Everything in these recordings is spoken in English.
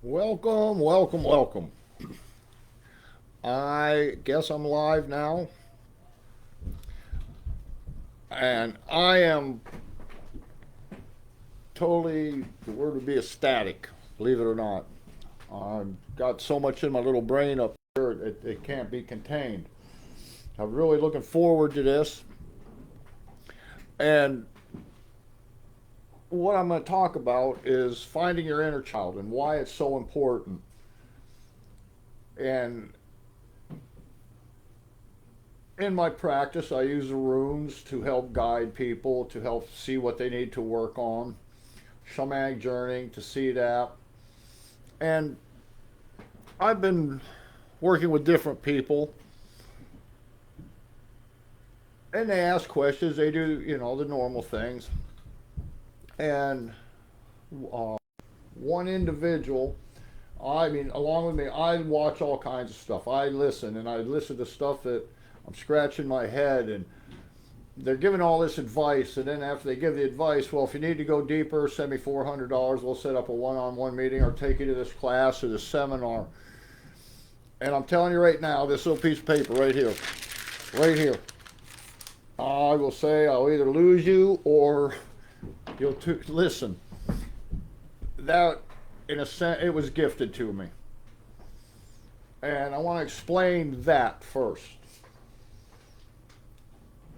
Welcome, welcome, welcome. I guess I'm live now, and I am totally, the word would be ecstatic, believe it or not. I've got so much in my little brain up here, it can't be contained. I'm really looking forward to this, and what I'm going to talk about is finding your inner child and why it's so important. And in my practice, I use the runes to help guide people, to help see what they need to work on. Shamanic journeying to see that. And I've been working with different people, and they ask questions. They do, the normal things. And uh, one individual, I mean, along with me, I watch all kinds of stuff. I listen, and I listen to stuff that I'm scratching my head, and they're giving all this advice, and then after they give the advice, well, if you need to go deeper, send me $400. We'll set up a one-on-one meeting or take you to this class or this seminar. And I'm telling you right now, this little piece of paper right here, I will say I'll either lose you or you'll listen. That, in a sense, it was gifted to me. And I want to explain that first.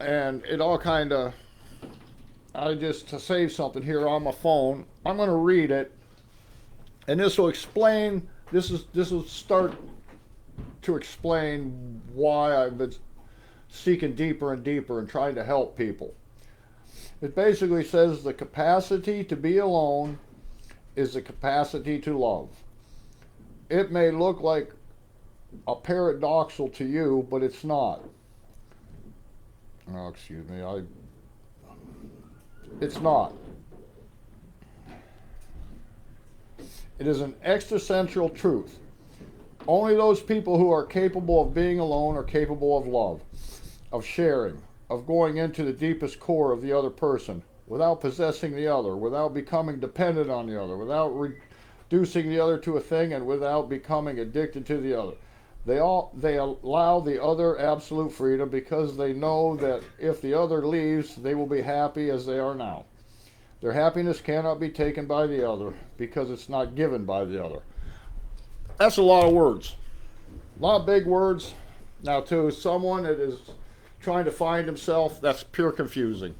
And it all kind of, to save something here on my phone, I'm going to read it, and this will explain. This will start to explain why I've been seeking deeper and deeper and trying to help people. It basically says the capacity to be alone is the capacity to love. It may look like a paradoxal to you, but it's not. Oh, excuse me. It's not. It is an existential truth. Only those people who are capable of being alone are capable of love, of sharing, of going into the deepest core of the other person, without possessing the other, without becoming dependent on the other, without reducing the other to a thing, and without becoming addicted to the other. They allow the other absolute freedom because they know that if the other leaves, they will be happy as they are now. Their happiness cannot be taken by the other because it's not given by the other. That's a lot of words. A lot of big words. Now, to someone that is trying to find himself, that's pure confusing.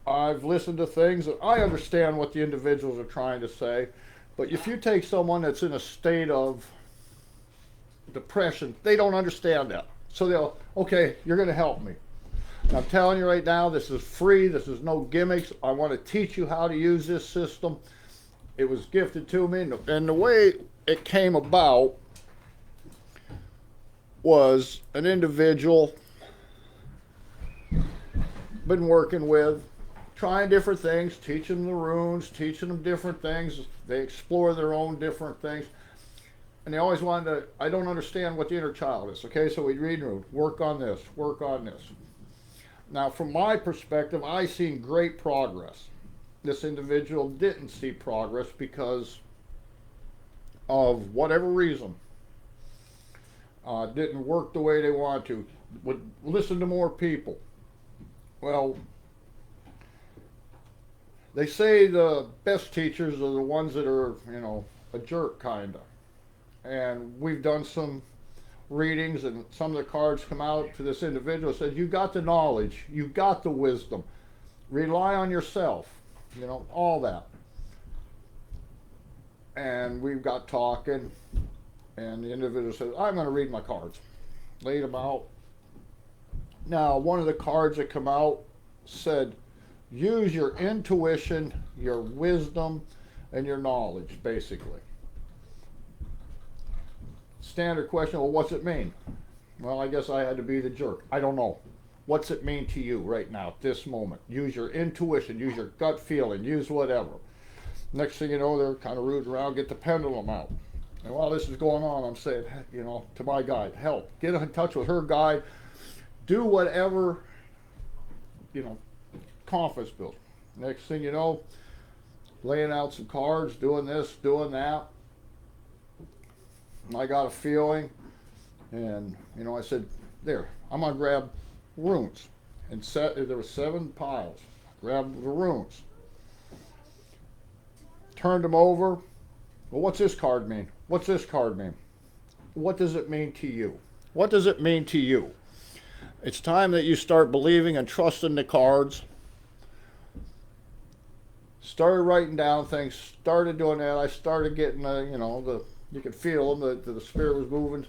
I've listened to things that I understand what the individuals are trying to say, but if you take someone that's in a state of depression, they don't understand that. So they'll, okay, you're going to help me. And I'm telling you right now, this is free. This is no gimmicks. I want to teach you how to use this system. It was gifted to me, and the way it came about was an individual been working with, trying different things, teaching them the runes, teaching them different things. They explore their own different things. And they always wanted to, I don't understand what the inner child is. Okay, so we read rune, work on this, work on this. Now, from my perspective, I seen great progress. This individual didn't see progress because of whatever reason. Didn't work the way they wanted to. Would listen to more people. Well, they say the best teachers are the ones that are, a jerk kind of. And we've done some readings, and some of the cards come out to this individual said, you got the knowledge, you got the wisdom, rely on yourself, all that. And we've got talking, and the individual said, I'm going to read my cards. Laid them out. Now, one of the cards that come out said, use your intuition, your wisdom, and your knowledge, basically. Standard question, well, what's it mean? Well, I guess I had to be the jerk. I don't know. What's it mean to you right now, at this moment? Use your intuition, use your gut feeling, use whatever. Next thing you know, they're kind of rooting around, get the pendulum out. And while this is going on, I'm saying, to my guide, help. Get in touch with her guide. Do whatever, confidence building. Next thing you know, laying out some cards, doing this, doing that. And I got a feeling, and I said, there, I'm gonna grab runes. And there were 7 piles. Grabbed the runes. Turned them over. Well, what's this card mean? What's this card mean? What does it mean to you? What does it mean to you? It's time that you start believing and trusting the cards. Started writing down things, started doing that. I started getting, you could feel them, the spirit was moving.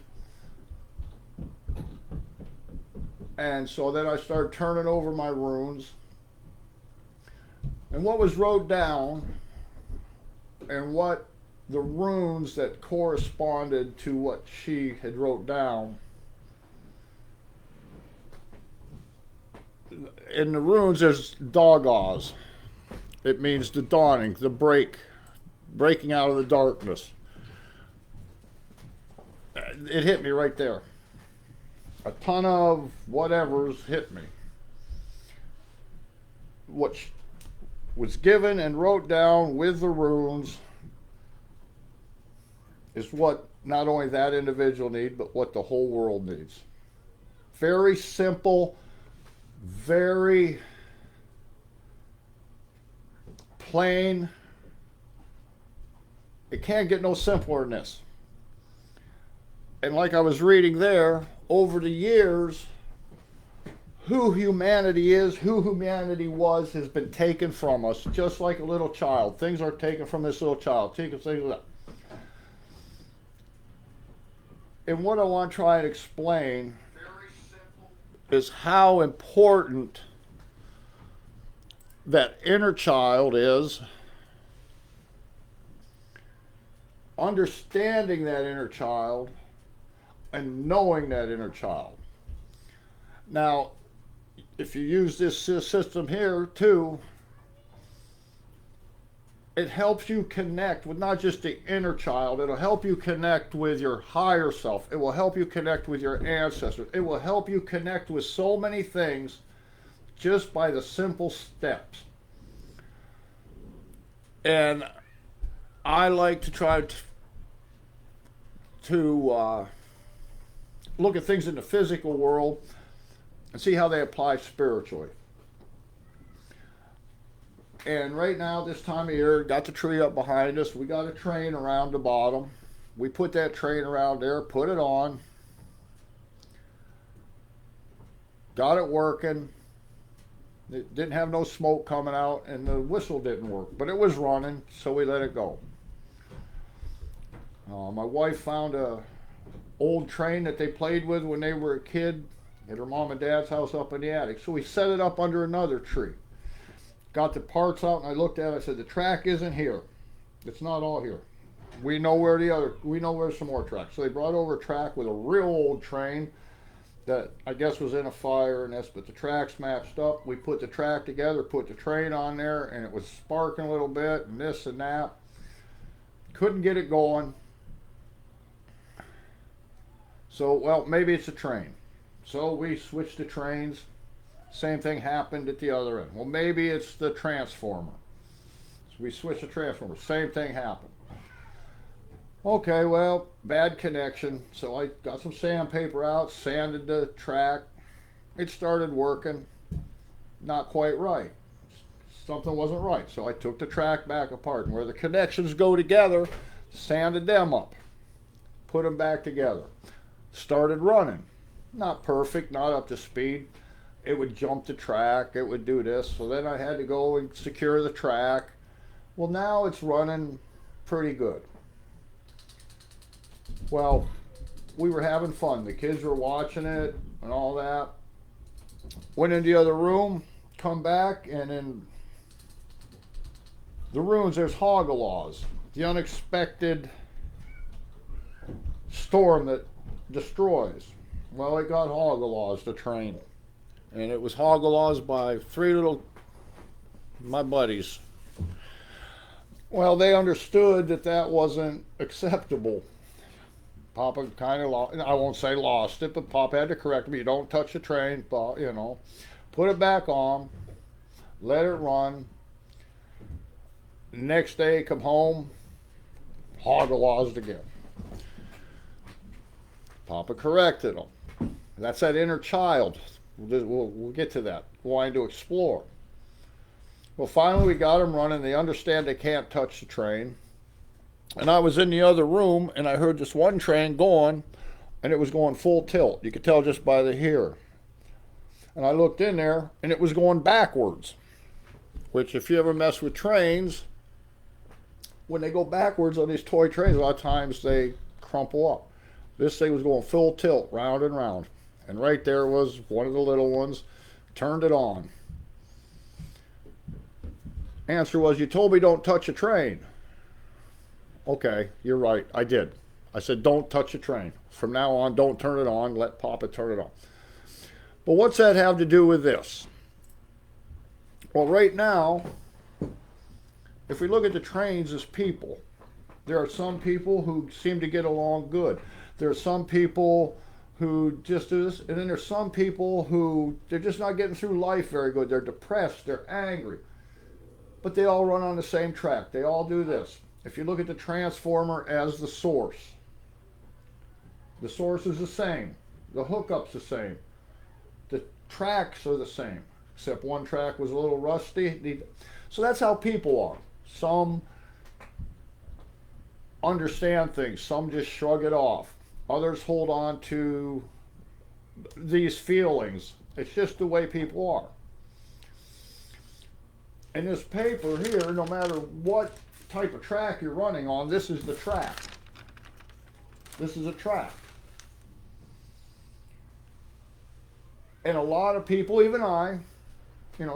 And so then I started turning over my runes. And what was wrote down, and what the runes that corresponded to what she had wrote down. In the runes, there's Dagaz. It means the dawning, the breaking out of the darkness. It hit me right there. A ton of whatevers hit me. What was given and wrote down with the runes is what not only that individual needs, but what the whole world needs. Very simple, very plain. It can't get no simpler than this. And like I was reading there, over the years, who humanity is, who humanity was, has been taken from us, just like a little child. Things are taken from this little child. Things like that. And what I want to try and explain is how important that inner child is, understanding that inner child, and knowing that inner child. Now, if you use this system here too, it helps you connect with not just the inner child, it'll help you connect with your higher self. It will help you connect with your ancestors. It will help you connect with so many things just by the simple steps. And I like to try to look at things in the physical world and see how they apply spiritually. And right now, this time of year, got the tree up behind us. We got a train around the bottom. We put that train around there, put it on. Got it working. It didn't have no smoke coming out, and the whistle didn't work, but it was running, so we let it go. My wife found a old train that they played with when they were a kid at her mom and dad's house up in the attic. So we set it up under another tree. Got the parts out, and I looked at it. I said, the track isn't here. It's not all here. We know where some more tracks. So they brought over a track with a real old train that I guess was in a fire and this, but the tracks matched up. We put the track together, put the train on there, and it was sparking a little bit and this and that. Couldn't get it going. So, well, maybe it's a train. So we switched to trains. Same thing happened at the other end. Well, maybe it's the transformer. So we switched the transformer. Same thing happened. Okay, well, bad connection. So I got some sandpaper out, sanded the track. It started working. Not quite right. Something wasn't right. So I took the track back apart. And where the connections go together, sanded them up. Put them back together. Started running. Not perfect, not up to speed. It would jump the track, it would do this. So then I had to go and secure the track. Well, now it's running pretty good. Well, we were having fun. The kids were watching it and all that. Went in the other room, come back, and in the ruins there's Hogalaws, the unexpected storm that destroys. Well, it got Hogalaws, the train. And it was Hogalaws by my buddies. Well, they understood that that wasn't acceptable. Papa kind of lost, I won't say lost it, but Papa had to correct me. You don't touch the train, but, put it back on, let it run. Next day, come home, hog-a-lozed again. Papa corrected him. That's that inner child. We'll get to that. Wanting to explore. Well, finally we got them running. They understand they can't touch the train. And I was in the other room, and I heard this one train going, and it was going full tilt. You could tell just by the hear. And I looked in there, and it was going backwards. Which, if you ever mess with trains, when they go backwards on these toy trains, a lot of times they crumple up. This thing was going full tilt, round and round. And right there was one of the little ones, turned it on. Answer was, you told me don't touch a train. Okay, you're right, I did. I said, don't touch a train. From now on, don't turn it on, let Papa turn it on. But what's that have to do with this? Well, right now, if we look at the trains as people, there are some people who seem to get along good. There are some people who just do this, and then there's some people who, they're just not getting through life very good. They're depressed, they're angry. But they all run on the same track. They all do this. If you look at the transformer as the source is the same. The hookup's the same. The tracks are the same, except one track was a little rusty. So that's how people are. Some understand things. Some just shrug it off. Others hold on to these feelings. It's just the way people are. And this paper here, no matter what type of track you're running on, this is the track. This is a track. And a lot of people, even I,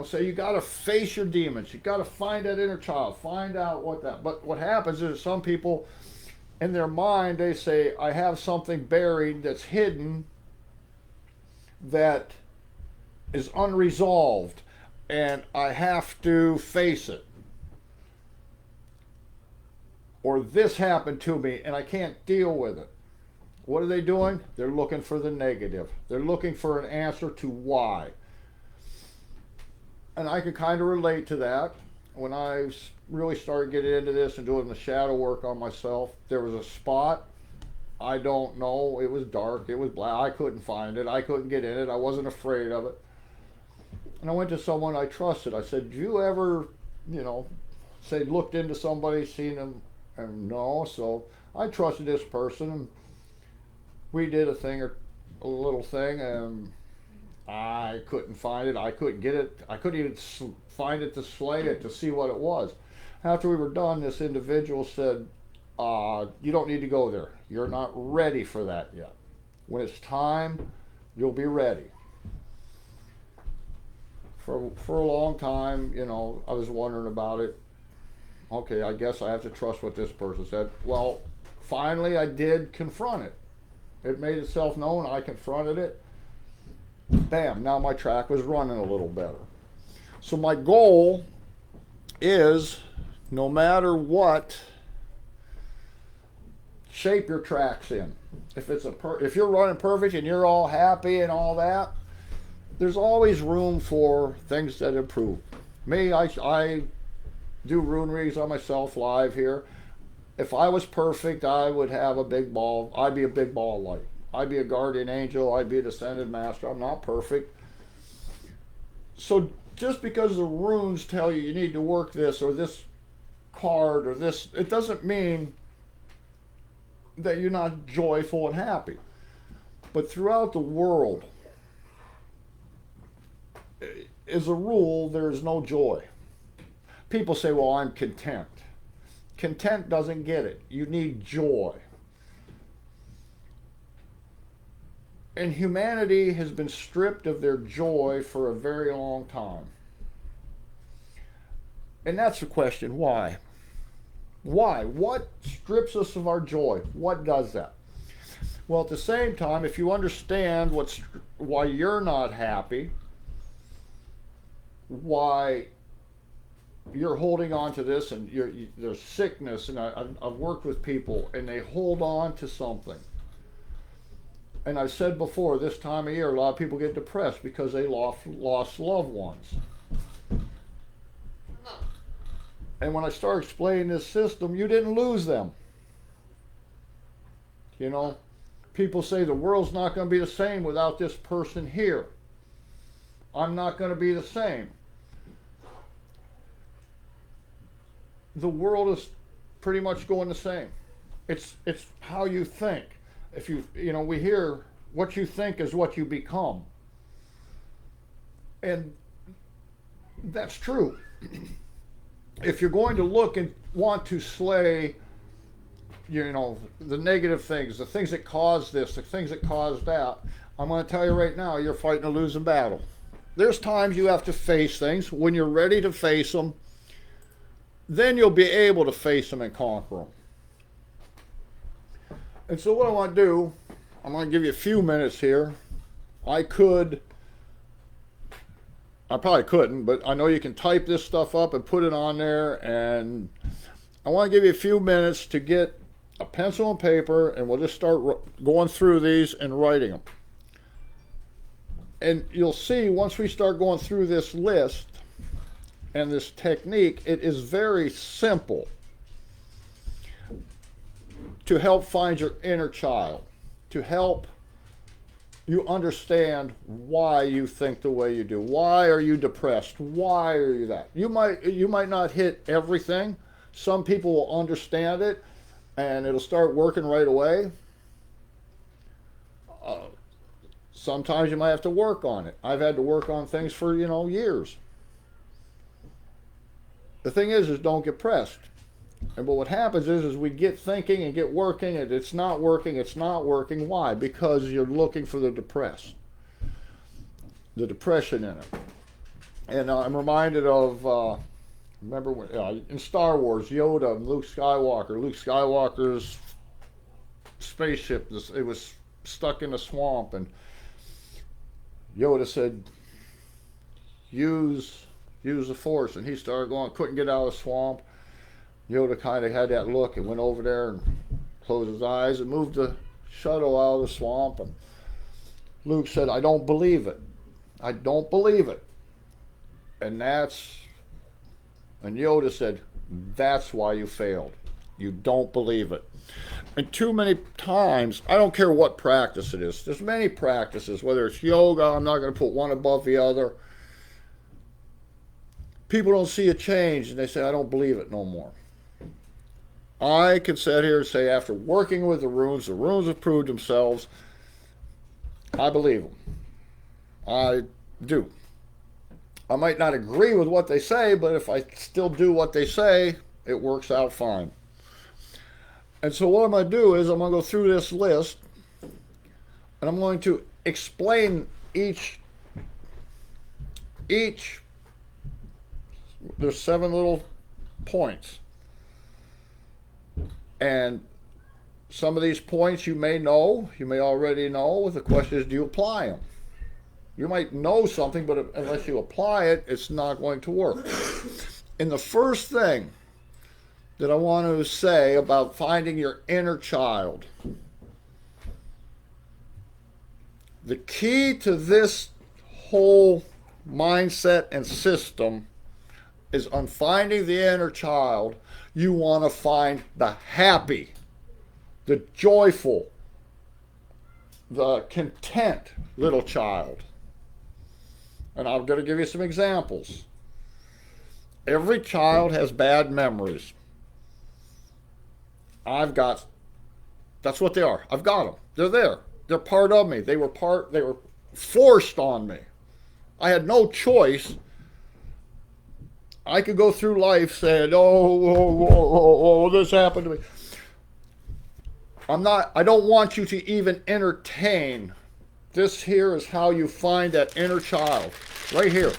say you got to face your demons. You got to find that inner child. Find out what that. But what happens is some people, in their mind, they say, I have something buried that's hidden that is unresolved, and I have to face it. Or this happened to me and I can't deal with it. What are they doing? They're looking for the negative. They're looking for an answer to why. And I can kind of relate to that. When I really started getting into this and doing the shadow work on myself, there was a spot. I don't know. It was dark. It was black. I couldn't find it. I couldn't get in it. I wasn't afraid of it. And I went to someone I trusted. I said, "Do you ever, say looked into somebody, seen them?" And no. So I trusted this person, and we did a little thing, and I couldn't find it. I couldn't get it. I couldn't even find it to slay it to see what it was. After we were done, this individual said, "You don't need to go there. You're not ready for that yet. When it's time, you'll be ready." For a long time, I was wondering about it. Okay, I guess I have to trust what this person said. Well, finally I did confront it. It made itself known. I confronted it. Bam, now my track was running a little better. So my goal is, no matter what shape your track's in, if you're running perfect and you're all happy and all that, there's always room for things that improve. Me, I do rune readings on myself live here. If I was perfect, I would have a big ball. I'd be a big ball of light. I'd be a guardian angel. I'd be a descended master. I'm not perfect. So just because the runes tell you need to work this or this card or this, it doesn't mean that you're not joyful and happy. But throughout the world, as a rule, there is no joy. People say, well, I'm content. Content doesn't get it. You need joy. And humanity has been stripped of their joy for a very long time. And that's the question, why? Why? What strips us of our joy? What does that? Well, at the same time, if you understand why you're not happy, why you're holding on to this, and there's sickness, and I've worked with people, and they hold on to something. And I've said before, this time of year, a lot of people get depressed because they lost loved ones. And when I start explaining this system, you didn't lose them. You know, people say the world's not going to be the same without this person here. I'm not going to be the same. The world is pretty much going the same. It's how you think. If we hear what you think is what you become. And that's true. If you're going to look and want to slay, the negative things, the things that cause this, the things that cause that, I'm going to tell you right now, you're fighting a losing battle. There's times you have to face things. When you're ready to face them, then you'll be able to face them and conquer them. And so what I want to do, I'm going to give you a few minutes here. I probably couldn't, but I know you can type this stuff up and put it on there. And I want to give you a few minutes to get a pencil and paper, and we'll just start going through these and writing them. And you'll see once we start going through this list and this technique, it is very simple to help find your inner child, to help you understand why you think the way you do. Why are you depressed? Why are you that? You might not hit everything. Some people will understand it and it'll start working right away. Sometimes you might have to work on it. I've had to work on things for, years. The thing is don't get pressed. And but what happens is we get thinking and get working, and it's not working. Why? Because you're looking for the depression in it. And I'm reminded of, remember when, in Star Wars, Yoda and Luke Skywalker's spaceship, it was stuck in a swamp, and Yoda said, use the Force, and he started going, couldn't get out of the swamp. Yoda kind of had that look and went over there and closed his eyes and moved the shuttle out of the swamp. And Luke said, I don't believe it. And Yoda said, that's why you failed. You don't believe it. And too many times, I don't care what practice it is. There's many practices, whether it's yoga, I'm not going to put one above the other. People don't see a change and they say, I don't believe it no more. I can sit here and say, after working with the runes have proved themselves. I believe them. I do. I might not agree with what they say, but if I still do what they say, it works out fine. And so what I'm going to do is I'm going to go through this list, and I'm going to explain each. There's 7 little points. And some of these points you may already know. The question is, do you apply them? You might know something, but unless you apply it, it's not going to work. And the first thing that I want to say about finding your inner child, the key to this whole mindset and system is on finding the inner child. You want to find the happy, the joyful, the content little child. And I'm going to give you some examples. Every child has bad memories. That's what they are. I've got them. They're there. They're part of me. They were forced on me. I had no choice. I could go through life saying, oh, this happened to me. I don't want you to even entertain. This here is how you find that inner child, right here.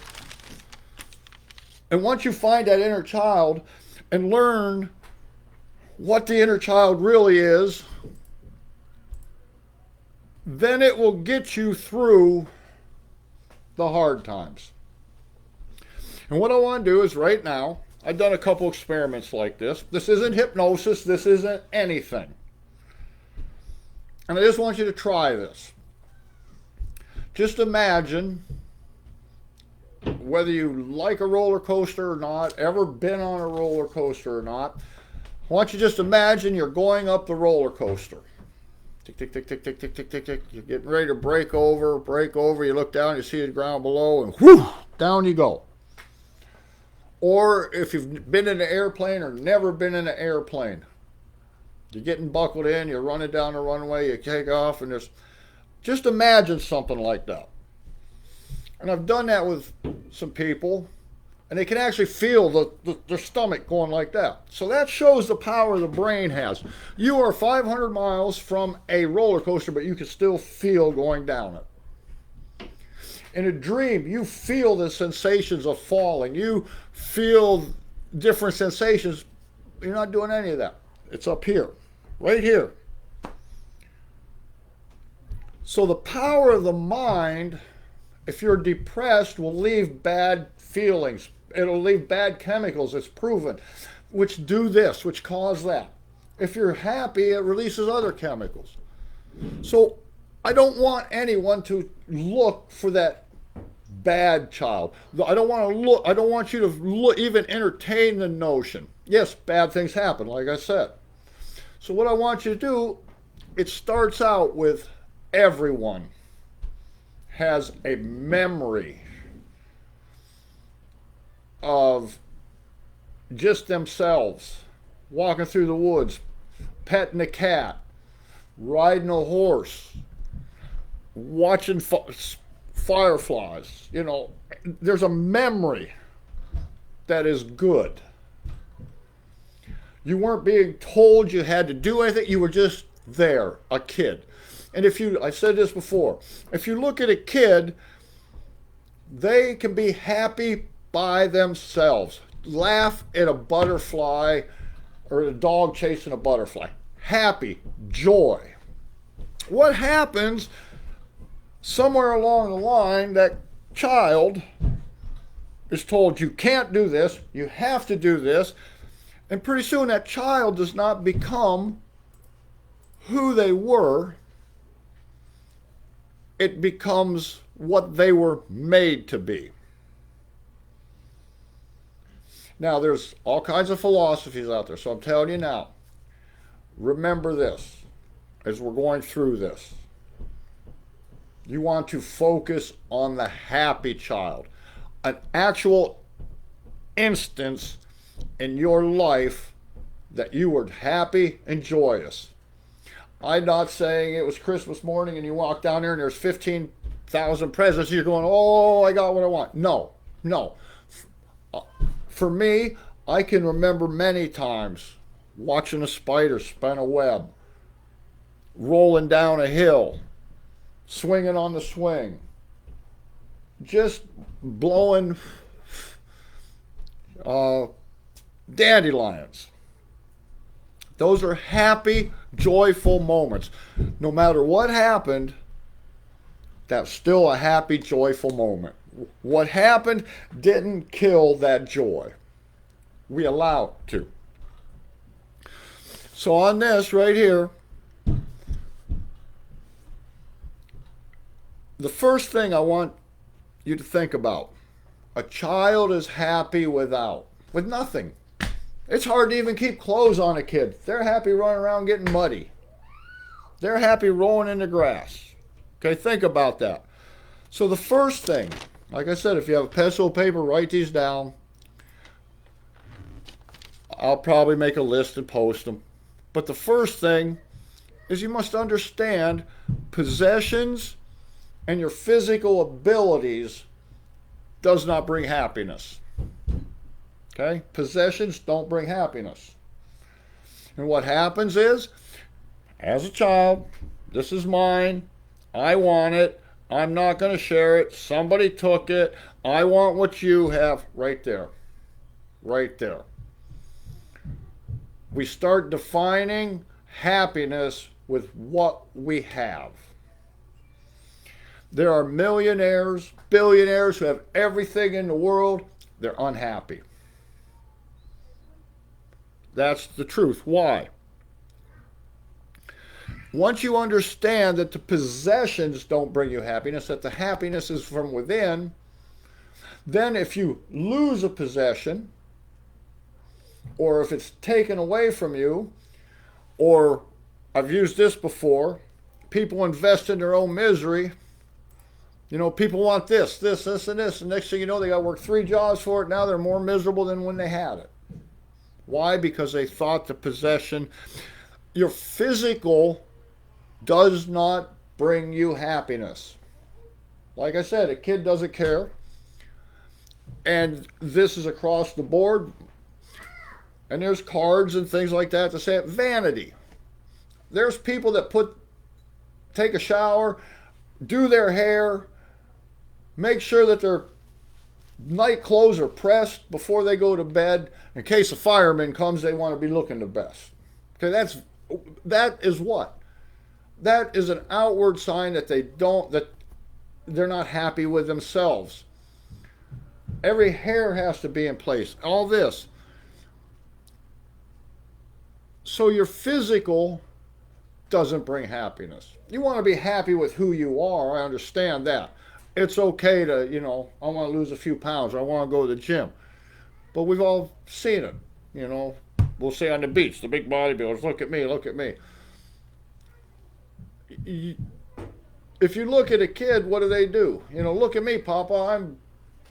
And once you find that inner child and learn what the inner child really is, then it will get you through the hard times. And what I want to do is right now, I've done a couple experiments like this. This isn't hypnosis. This isn't anything. And I just want you to try this. Just imagine whether you like a roller coaster or not, ever been on a roller coaster or not, I want you to just imagine you're going up the roller coaster. Tick, tick, tick, tick, tick, tick, tick, tick, tick. You're getting ready to break over. You look down, you see the ground below, and whoo, down you go. Or if you've been in an airplane or never been in an airplane, you're getting buckled in, you're running down the runway, you take off, and just imagine something like that. And I've done that with some people, and they can actually feel their stomach going like that. So that shows the power the brain has. You are 500 miles from a roller coaster, but you can still feel going down it. In a dream, you feel the sensations of falling. You feel different sensations. You're not doing any of that. It's up here, right here. So the power of the mind, if you're depressed, will leave bad feelings. It'll leave bad chemicals, it's proven, which do this, which cause that. If you're happy, it releases other chemicals. So I don't want anyone to look for that bad child. I don't want you to even entertain the notion. Yes, bad things happen, like I said. So what I want you to do, it starts out with everyone has a memory of just themselves walking through the woods, petting a cat, riding a horse, watching fireflies. There's a memory that is good. You weren't being told you had to do anything. You were just there, a kid. And I said this before, if you look at a kid, they can be happy by themselves. Laugh at a butterfly or a dog chasing a butterfly. Happy, joy. What happens somewhere along the line, that child is told you can't do this, you have to do this, and pretty soon that child does not become who they were. It becomes what they were made to be. Now, there's all kinds of philosophies out there, so I'm telling you now, remember this as we're going through this. You want to focus on the happy child, an actual instance in your life that you were happy and joyous. I'm not saying it was Christmas morning and you walk down there and there's 15,000 presents and you're going, oh, I got what I want. No. For me, I can remember many times watching a spider spin a web, rolling down a hill, swinging on the swing, just blowing dandelions. Those are happy, joyful moments. No matter what happened, that's still a happy, joyful moment. What happened didn't kill that joy. We allow it to. So on this right here, the first thing I want you to think about, a child is happy with nothing. It's hard to even keep clothes on a kid. They're happy running around getting muddy. They're happy rolling in the grass. Okay, think about that. So the first thing, like I said, if you have a pencil, paper, write these down. I'll probably make a list and post them. But the first thing is you must understand possessions and your physical abilities does not bring happiness. Okay? Possessions don't bring happiness. And what happens is, as a child, this is mine, I want it, I'm not going to share it, somebody took it, I want what you have, right there. Right there. We start defining happiness with what we have. There are millionaires, billionaires who have everything in the world, they're unhappy. That's the truth. Why? Once you understand that the possessions don't bring you happiness, that the happiness is from within, Then if you lose a possession, or if it's taken away from you, or I've used this before, people invest in their own misery. You know, people want this, this, this, and this. And next thing you know, they got to work 3 jobs for it. Now they're more miserable than when they had it. Why? Because they thought the possession, your physical does not bring you happiness. Like I said, a kid doesn't care. And this is across the board. And there's cards and things like that to say it. Vanity. There's people that take a shower, do their hair, make sure that their night clothes are pressed before they go to bed. In case a fireman comes, they want to be looking the best. Okay, that is what? That is an outward sign that they're not happy with themselves. Every hair has to be in place. All this. So your physical doesn't bring happiness. You want to be happy with who you are. I understand that. It's okay to, I want to lose a few pounds, or I want to go to the gym. But we've all seen it, We'll say on the beach, the big bodybuilders, look at me, look at me. If you look at a kid, what do? Look at me, Papa, I'm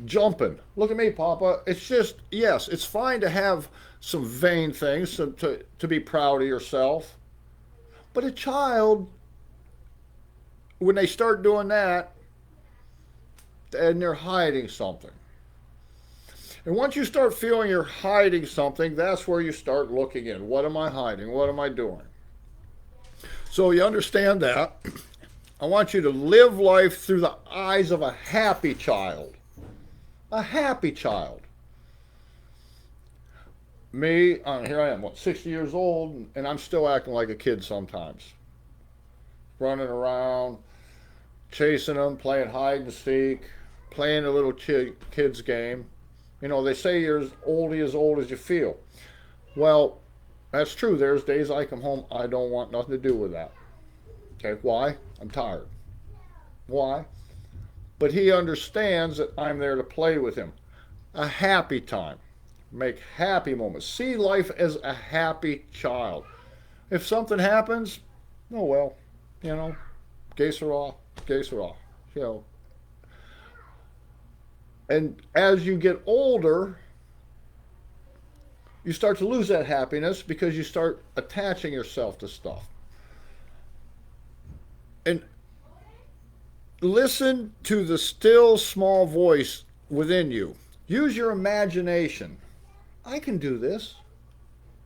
jumping. Look at me, Papa. It's just, yes, it's fine to have some vain things, to be proud of yourself. But a child, when they start doing that, and they're hiding something. And once you start feeling you're hiding something, that's where you start looking in. What am I hiding? What am I doing? So you understand that. I want you to live life through the eyes of a happy child. A happy child. Me, here I am, 60 years old, and I'm still acting like a kid sometimes. Running around, chasing them, playing hide and seek, playing a little kid's game. They say you're as old as you feel. Well, that's true. There's days I come home, I don't want nothing to do with that. Okay, why? I'm tired. Why? But he understands that I'm there to play with him. A happy time. Make happy moments. See life as a happy child. If something happens, oh well, que sera, que sera, And as you get older, you start to lose that happiness because you start attaching yourself to stuff. And listen to the still small voice within you. Use your imagination. I can do this.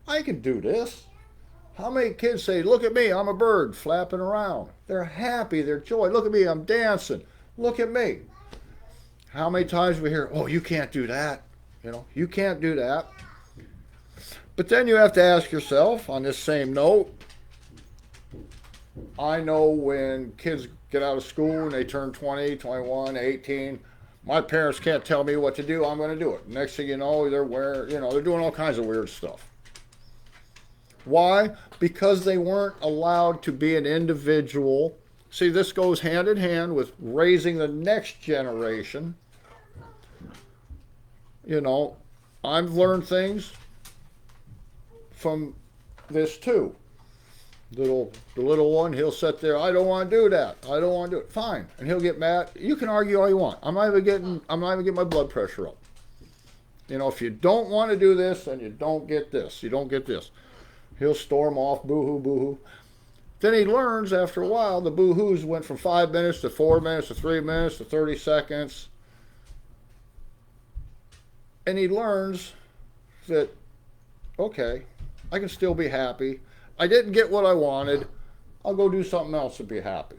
I can do this. How many kids say, look at me, I'm a bird flapping around. They're happy, they're joy. Look at me, I'm dancing. Look at me. How many times we hear, oh, you can't do that. You can't do that. But then you have to ask yourself, on this same note, I know when kids get out of school and they turn 20, 21, 18, my parents can't tell me what to do, I'm going to do it. Next thing you know, they're doing all kinds of weird stuff. Why? Because they weren't allowed to be an individual. See, this goes hand in hand with raising the next generation. I've learned things from this too. The little one, he'll sit there, I don't want to do that. I don't want to do it. Fine. And he'll get mad. You can argue all you want. I'm not even getting my blood pressure up. If you don't want to do this, then you don't get this. You don't get this. He'll storm off, boo-hoo, boo-hoo. Then he learns after a while, the boo-hoos went from 5 minutes to 4 minutes to 3 minutes to 30 seconds. And he learns that, okay, I can still be happy. I didn't get what I wanted. I'll go do something else to be happy.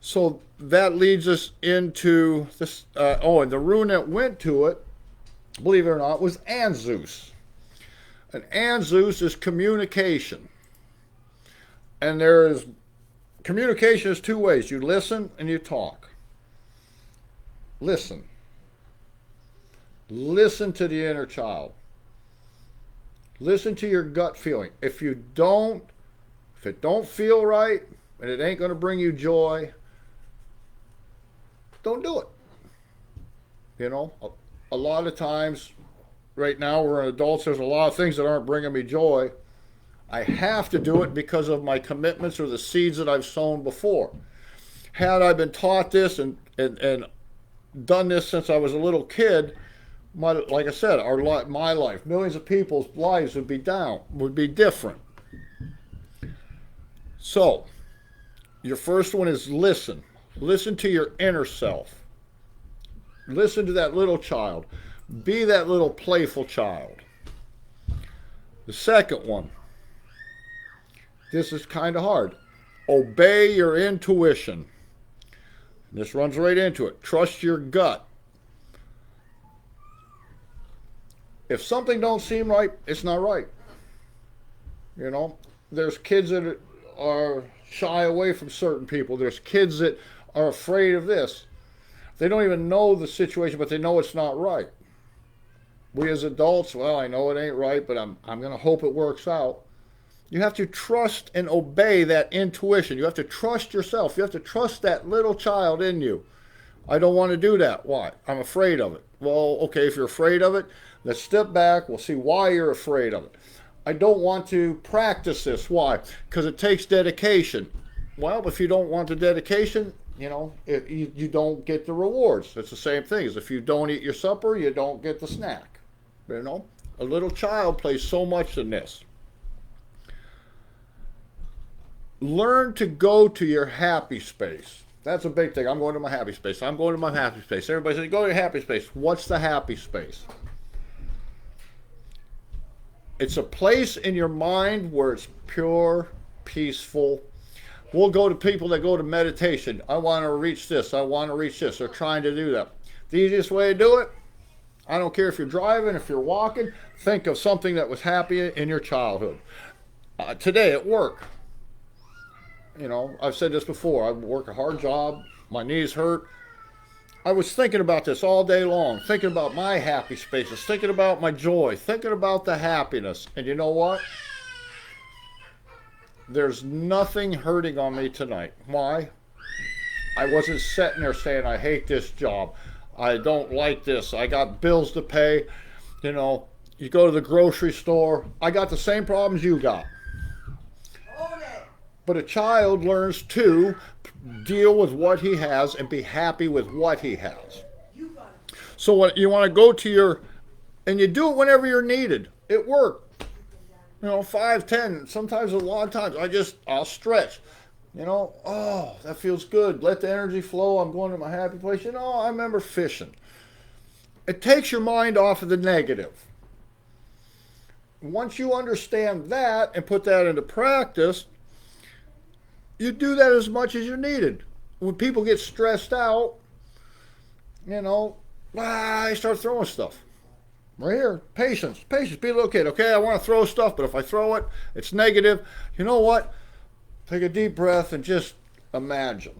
So that leads us into this. And the rune that went to it, believe it or not, was Anzus. And Anzus is communication. And communication is 2 ways. You listen and you talk. Listen. Listen to the inner child. Listen to your gut feeling. If it don't feel right, and it ain't going to bring you joy, don't do it. You know, a lot of times, right now we're adults, there's a lot of things that aren't bringing me joy. I have to do it because of my commitments or the seeds that I've sown before. Had I been taught this and done this since I was a little kid, like I said, my life, millions of people's lives would be different. So, your first one is listen. Listen to your inner self. Listen to that little child. Be that little playful child. The second one, this is kind of hard. Obey your intuition. This runs right into it. Trust your gut. If something don't seem right, it's not right. You know, there's kids that are shy away from certain people. There's kids that are afraid of this. They don't even know the situation, but they know it's not right. We as adults, well, I know it ain't right, but I'm going to hope it works out. You have to trust and obey that intuition. You have to trust yourself. You have to trust that little child in you. I don't want to do that. Why? I'm afraid of it. Well, okay, if you're afraid of it, let's step back. We'll see why you're afraid of it. I don't want to practice this. Why? Because it takes dedication. Well, if you don't want the dedication, you know, you don't get the rewards. It's the same thing as if you don't eat your supper, you don't get the snack. You know, a little child plays so much in this. Learn to go to your happy space. That's a big thing. I'm going to my happy space. I'm going to my happy space. Everybody says, go to your happy space. What's the happy space? It's a place in your mind where it's pure, peaceful. We'll go to people that go to meditation. I want to reach this. I want to reach this. They're trying to do that. The easiest way to do it, I don't care if you're driving, if you're walking, think of something that was happy in your childhood. Today at work, you know, I've said this before. I work a hard job. My knees hurt. I was thinking about this all day long, thinking about my happy spaces, thinking about my joy, thinking about the happiness. And you know what? There's nothing hurting on me tonight. Why? I wasn't sitting there saying, I hate this job. I don't like this. I got bills to pay. You know, you go to the grocery store. I got the same problems you got. But a child learns to deal with what he has and be happy with what he has. So what you want to go to your, and you do it whenever you're needed. It worked. You know, 5, 10, sometimes a lot of times. I'll stretch. You know, oh, that feels good. Let the energy flow. I'm going to my happy place. You know, I remember fishing. It takes your mind off of the negative. Once you understand that and put that into practice, you do that as much as you're needed. When people get stressed out, you know, I start throwing stuff. Right here, patience, be a little kid. Okay, I want to throw stuff, but if I throw it, it's negative. You know what? Take a deep breath and just imagine.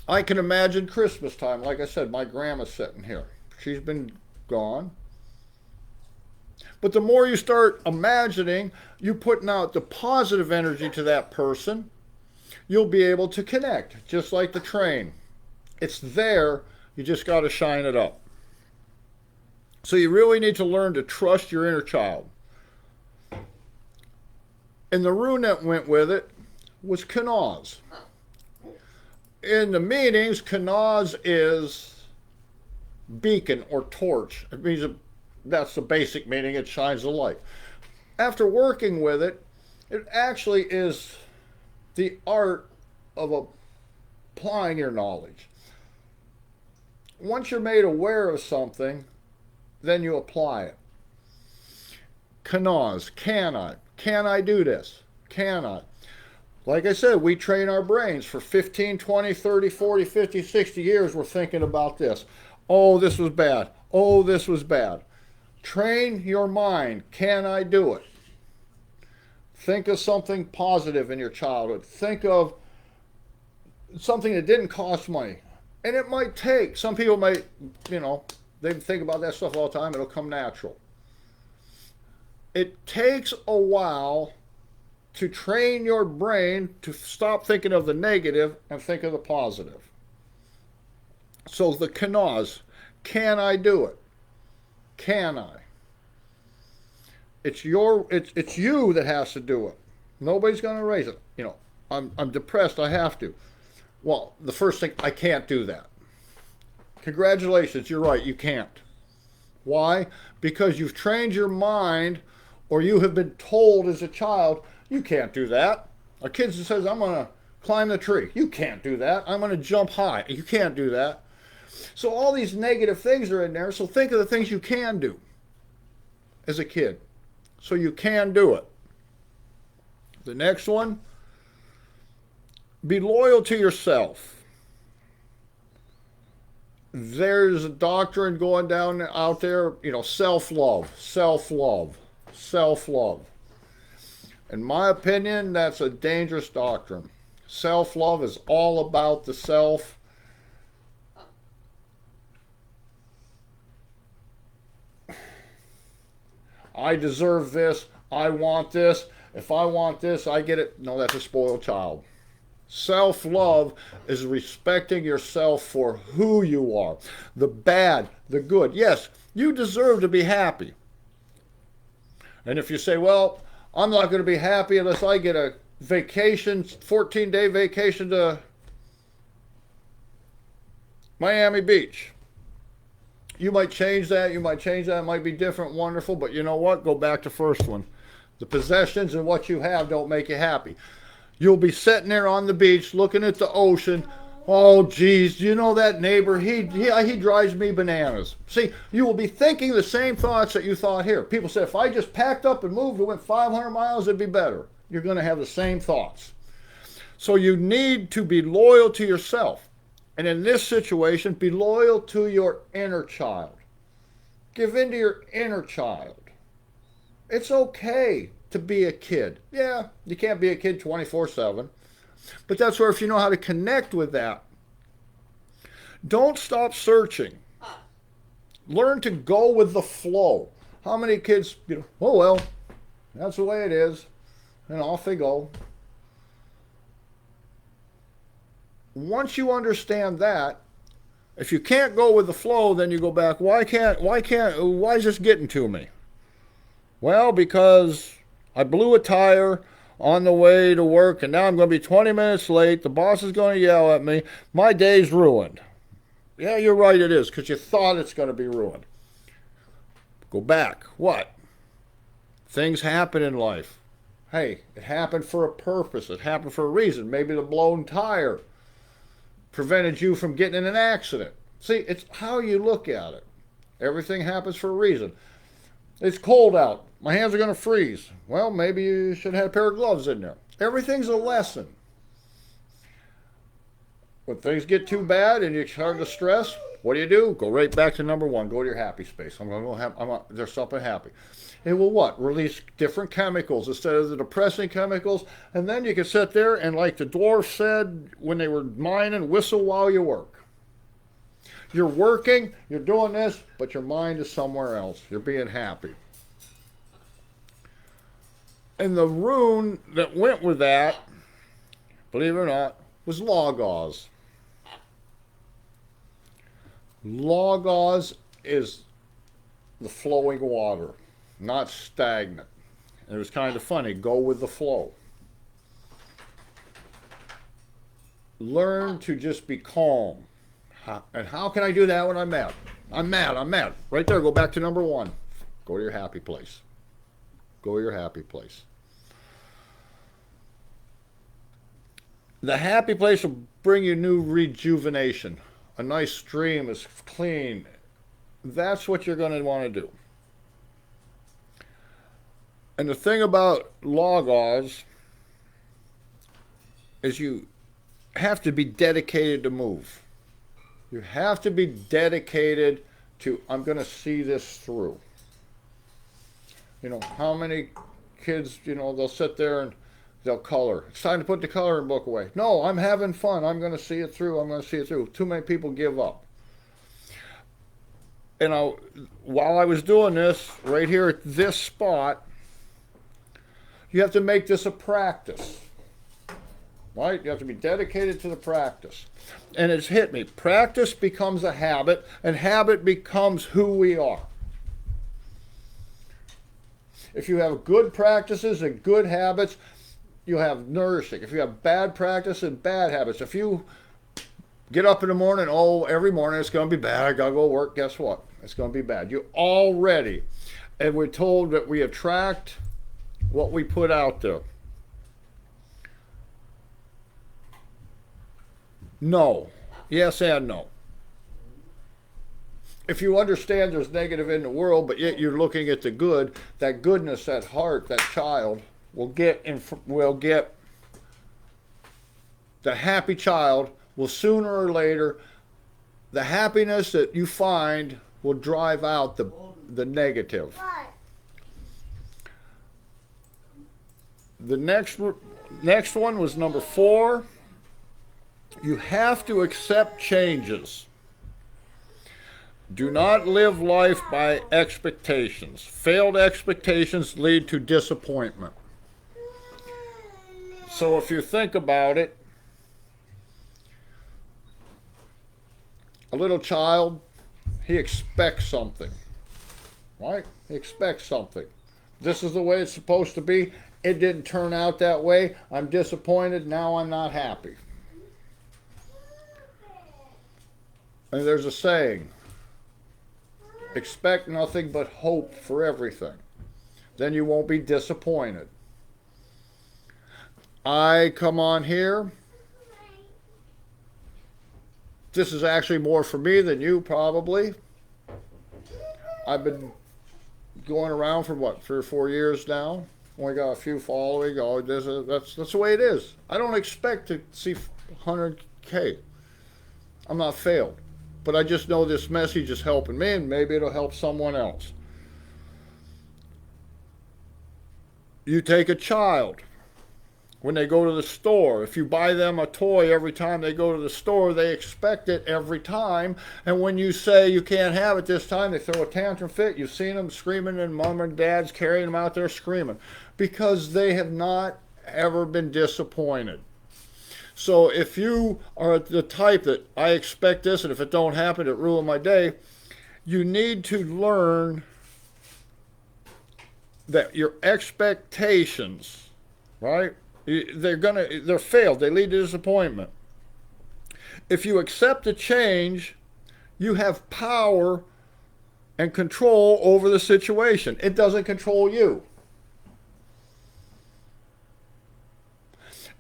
I can imagine Christmas time. Like I said, my grandma's sitting here. She's been gone. But the more you start imagining, you putting out the positive energy to that person, you'll be able to connect, just like the train. It's there, you just got to shine it up. So you really need to learn to trust your inner child. And the rune that went with it was Kanaz. In the meanings, Kanaz is beacon or torch. It means that's the basic meaning, it shines the light. After working with it, it actually is the art of applying your knowledge. Once you're made aware of something, then you apply it. Kanaz, can I do this? Cannot. Like I said, we train our brains for 15, 20, 30, 40, 50, 60 years. We're thinking about this. Oh, this was bad. Oh, this was bad. Train your mind. Can I do it? Think of something positive in your childhood. Think of something that didn't cost money. And it might take, some people might, you know, they think about that stuff all the time. It'll come natural. It takes a while to train your brain to stop thinking of the negative and think of the positive. So the Kanaz, can I do it? Can I? It's you that has to do it. Nobody's going to raise it. I'm depressed. I have to. Well, the first thing, I can't do that. Congratulations, you're right, you can't. Why? Because you've trained your mind, or you have been told as a child, you can't do that. A kid that says, I'm going to climb the tree. You can't do that. I'm going to jump high. You can't do that. So all these negative things are in there. So think of the things you can do as a kid. So you can do it. The next one, be loyal to yourself. There's a doctrine going down out there, self-love, self-love, self-love. In my opinion, that's a dangerous doctrine. Self-love is all about the self. I deserve this. I want this. If I want this, I get it. No, that's a spoiled child. Self-love is respecting yourself for who you are. The bad, the good. Yes, you deserve to be happy. And if you say, well, I'm not going to be happy unless I get a vacation, 14-day vacation to Miami Beach. You might change that. It might be different, wonderful. But you know what? Go back to the first one. The possessions and what you have don't make you happy. You'll be sitting there on the beach looking at the ocean. Oh, geez, you know that neighbor? He drives me bananas. See, you will be thinking the same thoughts that you thought here. People say, if I just packed up and moved and went 500 miles, it'd be better. You're going to have the same thoughts. So you need to be loyal to yourself. And in this situation, be loyal to your inner child. Give in to your inner child. It's okay to be a kid. Yeah, you can't be a kid 24/7. But that's where if you know how to connect with that, don't stop searching. Learn to go with the flow. How many kids, oh well, that's the way it is, and off they go. Once you understand that, if you can't go with the flow, then you go back, why is this getting to me? Well, because I blew a tire on the way to work, and now I'm going to be 20 minutes late. The boss is going to yell at me. My day's ruined. Yeah, you're right, it is, because you thought it's going to be ruined. Go back. What? Things happen in life. Hey, it happened for a purpose. It happened for a reason. Maybe the blown tire prevented you from getting in an accident. See, it's how you look at it. Everything happens for a reason. It's cold out. My hands are going to freeze. Well, maybe you should have a pair of gloves in there. Everything's a lesson. When things get too bad and you start to stress, what do? Go right back to number one. Go to your happy space. There's something happy. It will what? Release different chemicals instead of the depressing chemicals. And then you can sit there and, like the dwarf said when they were mining, whistle while you work. You're working, you're doing this, but your mind is somewhere else. You're being happy. And the rune that went with that, believe it or not, was Logos. Logos is the flowing water, not stagnant. And it was kind of funny. Go with the flow. Learn to just be calm. And how can I do that when I'm mad? I'm mad. Right there, go back to number one. Go to your happy place. Go to your happy place. The happy place will bring you new rejuvenation. A nice stream is clean. That's what you're going to want to do. And the thing about Logos is you have to be dedicated to move. You have to be dedicated to, I'm going to see this through. How many kids, they'll sit there and they'll color. It's time to put the coloring book away. No, I'm having fun. I'm going to see it through. Too many people give up. While I was doing this, right here at this spot, you have to make this a practice. right? You have to be dedicated to the practice. And it's hit me. Practice becomes a habit, and habit becomes who we are. If you have good practices and good habits, you have nourishing. If you have bad practice and bad habits, if you get up in the morning, oh, every morning it's going to be bad, I got to go to work, guess what? It's going to be bad. You already, and we're told that we attract what we put out there. No. Yes and no. If you understand there's negative in the world, but yet you're looking at the good, that goodness, that heart, that child will get the happy child will sooner or later, the happiness that you find will drive out the negative. The next one was number 4. You have to accept changes. Do not live life by expectations. Failed expectations lead to disappointment. So if you think about it, a little child, he expects something, right? He expects something. This is the way it's supposed to be. It didn't turn out that way. I'm disappointed. Now I'm not happy. And there's a saying, expect nothing but hope for everything. Then you won't be disappointed. I come on here. This is actually more for me than you probably. I've been going around for 3 or 4 years now. Only got a few following. Oh, that's the way it is. I don't expect to see 100K. I'm not failed. But I just know this message is helping me, and maybe it'll help someone else. You take a child. When they go to the store, if you buy them a toy every time they go to the store, they expect it every time. And when you say you can't have it this time, they throw a tantrum fit. You've seen them screaming, and mom and dad's carrying them out there screaming because they have not ever been disappointed. So if you are the type that I expect this, and if it don't happen, it ruined my day, you need to learn that your expectations, right? They're failed. They lead to disappointment. If you accept the change, you have power and control over the situation. It doesn't control you.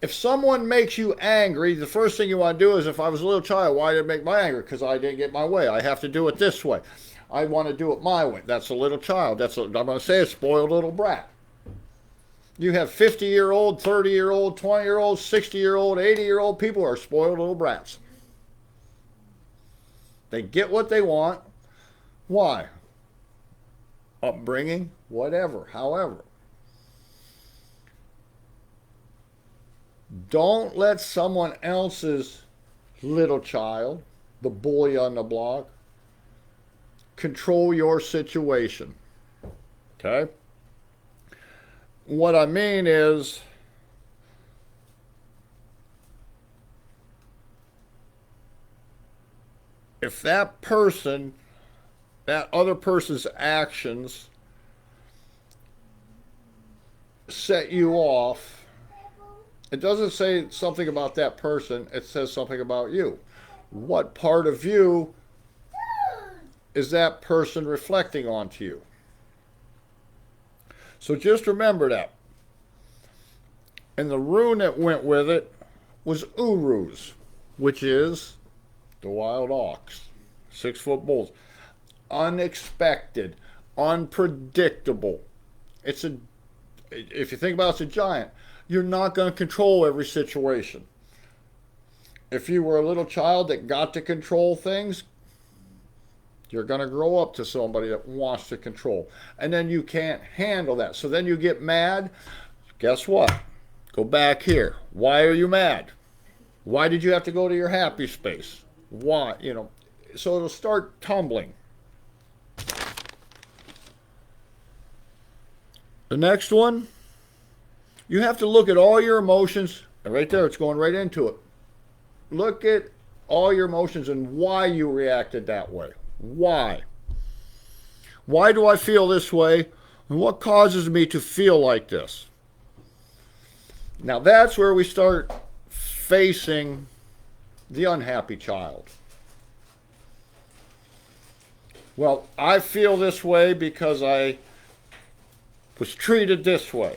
If someone makes you angry, the first thing you want to do is, if I was a little child, why did it make me angry? Because I didn't get my way. I have to do it this way. I want to do it my way. That's a little child. I'm going to say a spoiled little brat. You have 50-year-old, 30-year-old, 20-year-old, 60-year-old, 80-year-old people who are spoiled little brats. They get what they want. Why? Upbringing, whatever, however. Don't let someone else's little child, the bully on the block, control your situation. Okay? What I mean is, if that person, that other person's actions set you off, it doesn't say something about that person, it says something about you. What part of you is that person reflecting onto you? So just remember that. And the rune that went with it was Uruz, which is the wild ox, 6-foot bulls. Unexpected, unpredictable. If you think about it, it's a giant. You're not going to control every situation. If you were a little child that got to control things, you're going to grow up to somebody that wants to control. And then you can't handle that. So then you get mad. Guess what? Go back here. Why are you mad? Why did you have to go to your happy space? Why? So it'll start tumbling. The next one, you have to look at all your emotions And right there, it's going right into it. Look at all your emotions and why you reacted that way. Why? Why do I feel this way? And what causes me to feel like this? Now that's where we start facing the unhappy child. Well, I feel this way because I was treated this way.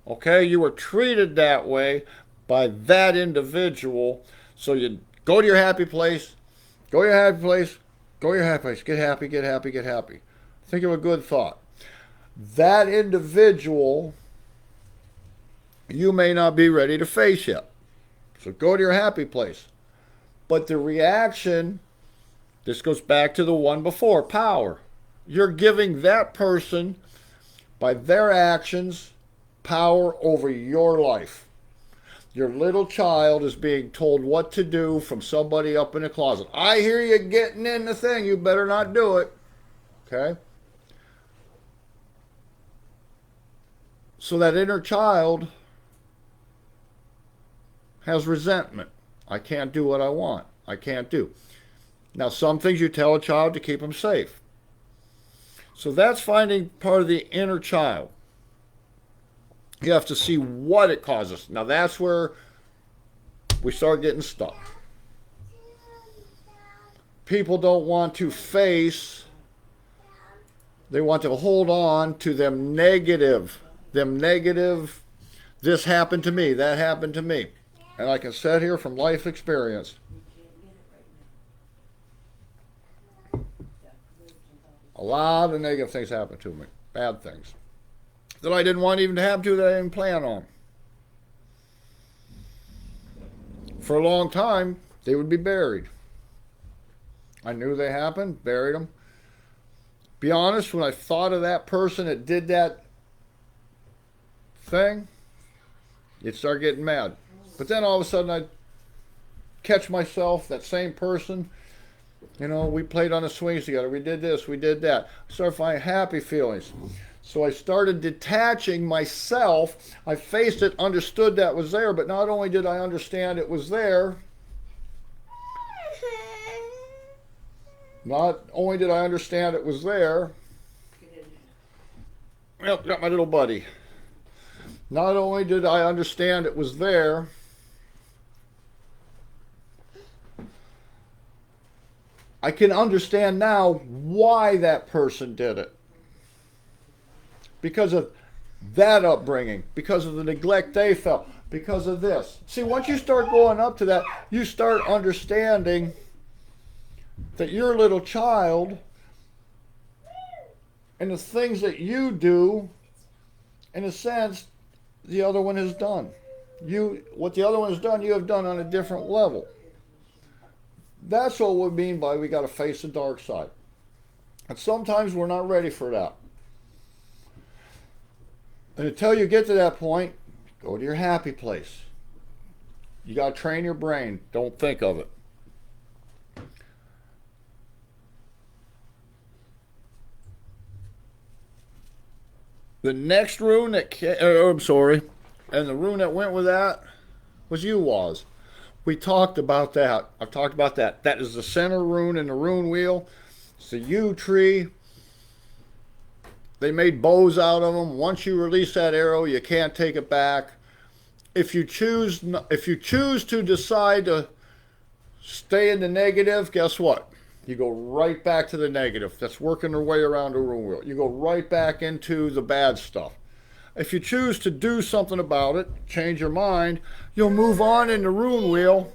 Okay, you were treated that way by that individual. So you go to your happy place, go to your happy place, go to your happy place, get happy, get happy, get happy. Think of a good thought. That individual you may not be ready to face yet. So go to your happy place. But the reaction, this goes back to the one before, power. You're giving that person, by their actions, power over your life. Your little child is being told what to do from somebody up in the closet. I hear you getting in the thing, you better not do it. Okay? So that inner child has resentment. I can't do what I want. I can't do. Now, some things you tell a child to keep them safe. So that's finding part of the inner child. You have to see what it causes. Now that's where we start getting stuck. People don't want to face, they want to hold on to them negative, this happened to me, that happened to me. And I can sit here from life experience. A lot of negative things happen to me, bad things, that I didn't want even to happen to, that I didn't plan on. For a long time, they would be buried. I knew they happened, buried them. Be honest, when I thought of that person that did that thing, you'd start getting mad. But then all of a sudden I'd catch myself, that same person, you know, we played on the swings together, we did this, we did that. I started finding happy feelings. So I started detaching myself. I faced it, understood that was there, but not only did I understand it was there, not only did I understand it was there, well, got my little buddy. Not only did I understand it was there, I can understand now why that person did it. Because of that upbringing, because of the neglect they felt, because of this. See, once you start going up to that, you start understanding that your little child and the things that you do, in a sense, the other one has done. What the other one has done, you have done on a different level. That's what we mean by we got to face the dark side. And sometimes we're not ready for that. And until you get to that point, go to your happy place. You got to train your brain. Don't think of it. The next rune that and the rune that went with that was Uwaz. We talked about that. I've talked about that. That is the center rune in the rune wheel. It's the yew tree. They made bows out of them. Once you release that arrow, you can't take it back. If you choose to decide to stay in the negative, guess what? You go right back to the negative. That's working their way around the rune wheel. You go right back into the bad stuff. If you choose to do something about it, change your mind, you'll move on in the rune wheel.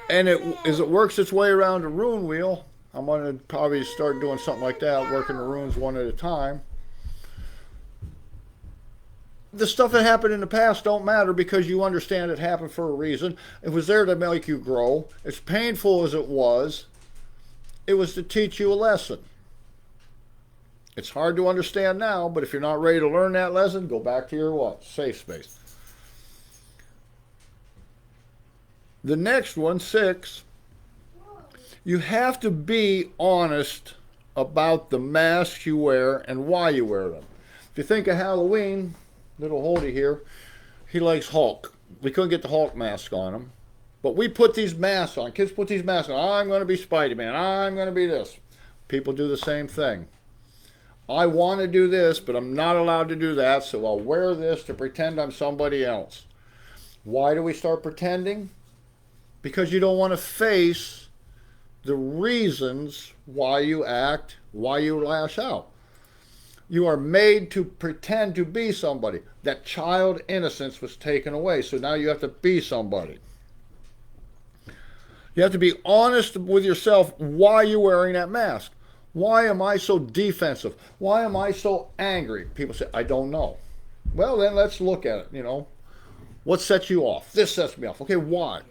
And as it works its way around the rune wheel, I'm going to probably start doing something like that, working the runes one at a time. The stuff that happened in the past don't matter because you understand it happened for a reason. It was there to make you grow. As painful as it was to teach you a lesson. It's hard to understand now, but if you're not ready to learn that lesson, go back to your what? Safe space. The next one, 6, you have to be honest about the masks you wear and why you wear them. If you think of Halloween, little Holdy here, He likes Hulk. We couldn't get the Hulk mask on him. But we put these masks on. Kids put these masks on. I'm going to be Spider-Man. I'm going to be this. People do the same thing. I want to do this, but I'm not allowed to do that, so I'll wear this to pretend I'm somebody else. Why do we start pretending? Because you don't want to face the reasons why you act, why you lash out. You are made to pretend to be somebody. That child innocence was taken away, so now you have to be somebody. You have to be honest with yourself why you're wearing that mask. Why am I so defensive? Why am I so angry? People say, I don't know. Well, then let's look at it, What sets you off? This sets me off. Okay, why?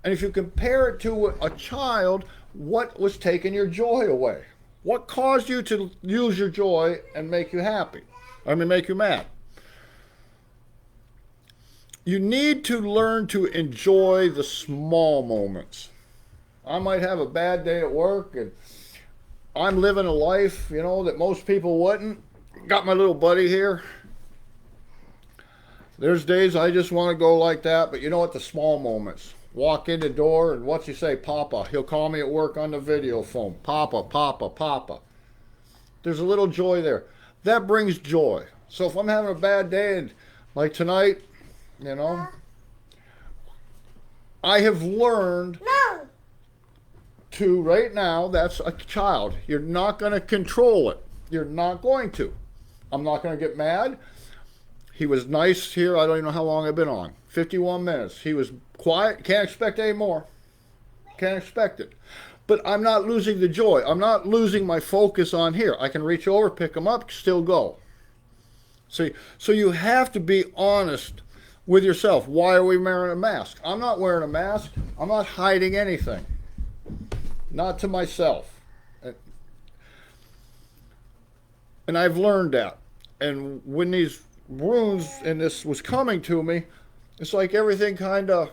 And if you compare it to a child, what was taking your joy away? What caused you to use your joy and make you happy? Make you mad? You need to learn to enjoy the small moments. I might have a bad day at work and I'm living a life, that most people wouldn't. Got my little buddy here. There's days I just want to go like that, but you know what? The small moments. Walk in the door and what's he say? Papa. He'll call me at work on the video phone. Papa, Papa, Papa. There's a little joy there. That brings joy. So if I'm having a bad day and like tonight, I have learned to, right now, that's a child. You're not going to control it. You're not going to. I'm not going to get mad. He was nice here. I don't even know how long I've been on. 51 minutes. He was quiet. Can't expect any more. Can't expect it. But I'm not losing the joy. I'm not losing my focus on here. I can reach over, pick him up, still go. See, so you have to be honest with yourself. Why are we wearing a mask? I'm not wearing a mask. I'm not hiding anything. Not to myself. And I've learned that. And when these wounds and this was coming to me, it's like everything kind of,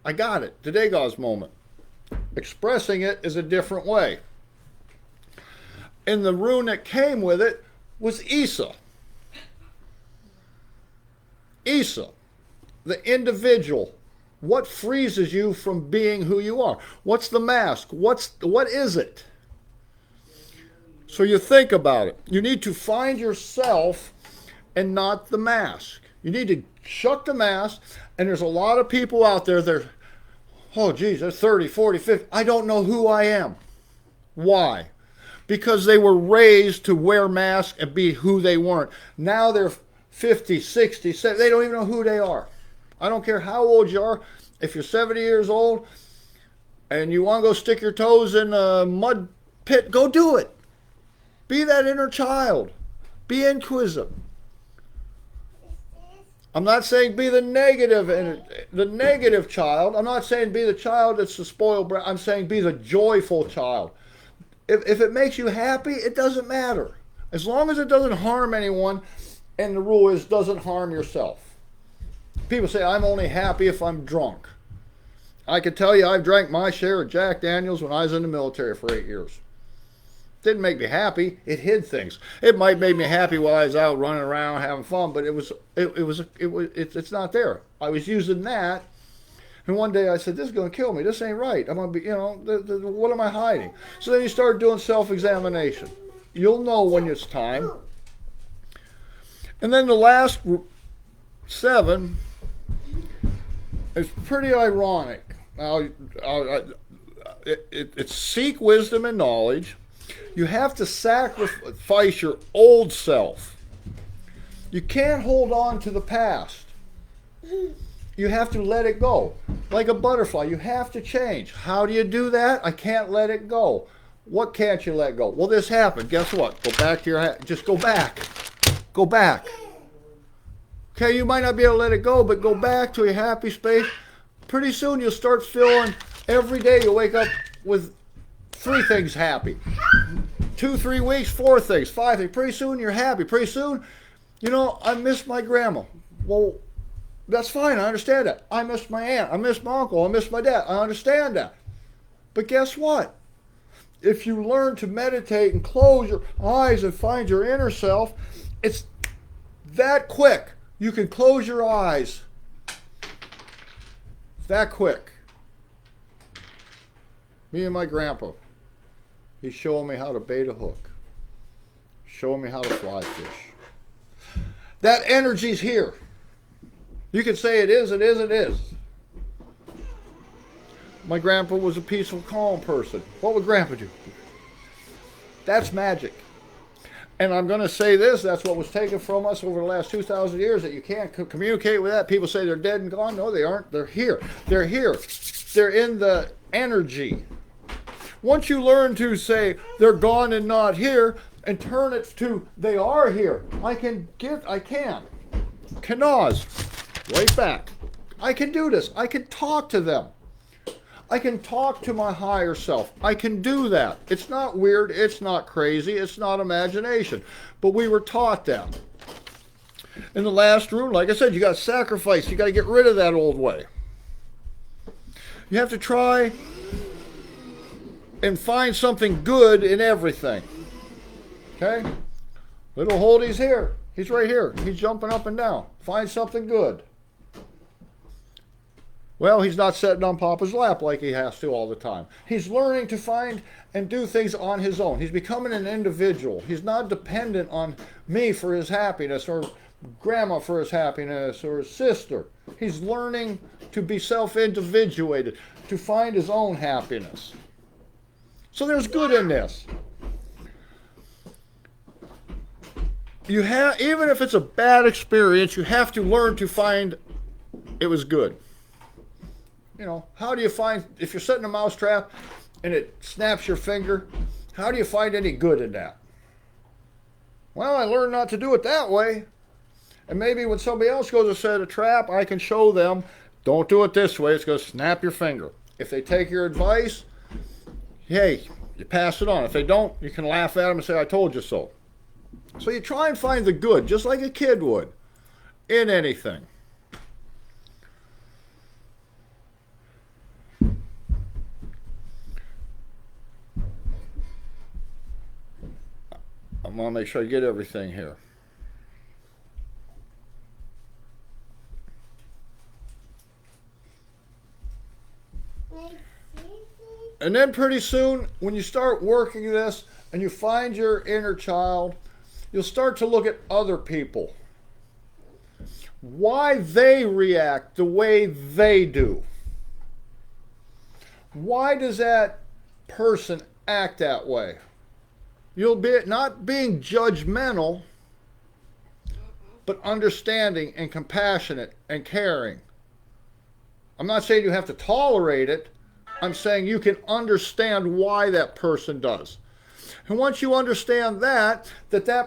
I got it. The Degas moment. Expressing it is a different way. And the rune that came with it was Isa. Isa, the individual. What freezes you from being who you are? What's the mask? What is it? So you think about it. You need to find yourself and not the mask. You need to shuck the mask. And there's a lot of people out there that are, oh geez, they're 30, 40, 50. I don't know who I am. Why? Because they were raised to wear masks and be who they weren't. Now they're 50, 60, 70. They don't even know who they are. I don't care how old you are. If you're 70 years old and you want to go stick your toes in a mud pit, go do it. Be that inner child. Be inquisitive. I'm not saying be the negative child. I'm not saying be the child that's the spoiled brat. I'm saying be the joyful child. If it makes you happy, it doesn't matter. As long as it doesn't harm anyone, and the rule is doesn't harm yourself. People say, I'm only happy if I'm drunk. I can tell you I've drank my share of Jack Daniels when I was in the military for 8 years. Didn't make me happy. It hid things. It might make me happy while I was out running around having fun, but it's not there. I was using that, and one day I said, "This is going to kill me. This ain't right. I'm going to be, what am I hiding?" So then you start doing self-examination. You'll know when it's time. And then the last 7 is pretty ironic. Now, it's seek wisdom and knowledge. You have to sacrifice your old self. You can't hold on to the past. You have to let it go. Like a butterfly, you have to change. How do you do that? I can't let it go. What can't you let go? Well, this happened. Guess what? Go back to just go back. Go back. Okay, you might not be able to let it go, but go back to a happy space. Pretty soon you'll start feeling, every day you'll wake up with 3 things happy. 2, 3 weeks, 4 things, 5 things. Pretty soon you're happy. Pretty soon, I miss my grandma. Well, that's fine. I understand that. I miss my aunt. I miss my uncle. I miss my dad. I understand that. But guess what? If you learn to meditate and close your eyes and find your inner self, it's that quick. You can close your eyes that quick. Me and my grandpa, he's showing me how to bait a hook, showing me how to fly fish. That energy's here. You can say it is, it is, it is. My grandpa was a peaceful, calm person. What would grandpa do? That's magic. And I'm going to say this, that's what was taken from us over the last 2,000 years, that you can't communicate with that. People say they're dead and gone. No, they aren't. They're here. They're here. They're in the energy. Once you learn to say they're gone and not here, and turn it to they are here. I can. Kanaz, right back. I can do this. I can talk to them. I can talk to my higher self. I can do that. It's not weird. It's not crazy. It's not imagination. But we were taught that. In the last room, like I said, you got to sacrifice. You got to get rid of that old way. You have to try and find something good in everything. Okay? Little Holdy's here. He's right here. He's jumping up and down. Find something good. Well, he's not sitting on Papa's lap like he has to all the time. He's learning to find and do things on his own. He's becoming an individual. He's not dependent on me for his happiness, or Grandma for his happiness, or his sister. He's learning to be self-individuated, to find his own happiness. So there's good in this. You have, even if it's a bad experience, you have to learn to find it was good. You know, how do you find, if you're setting a mouse trap and it snaps your finger, how do you find any good in that? Well, I learned not to do it that way. And maybe when somebody else goes to set a trap, I can show them, don't do it this way, it's going to snap your finger. If they take your advice, hey, you pass it on. If they don't, you can laugh at them and say, I told you so. So you try and find the good, just like a kid would, in anything. I want to make sure I get everything here. And then pretty soon, when you start working this and you find your inner child, you'll start to look at other people. Why they react the way they do. Why does that person act that way? You'll be not being judgmental, but understanding and compassionate and caring. I'm not saying you have to tolerate it. I'm saying you can understand why that person does. And once you understand that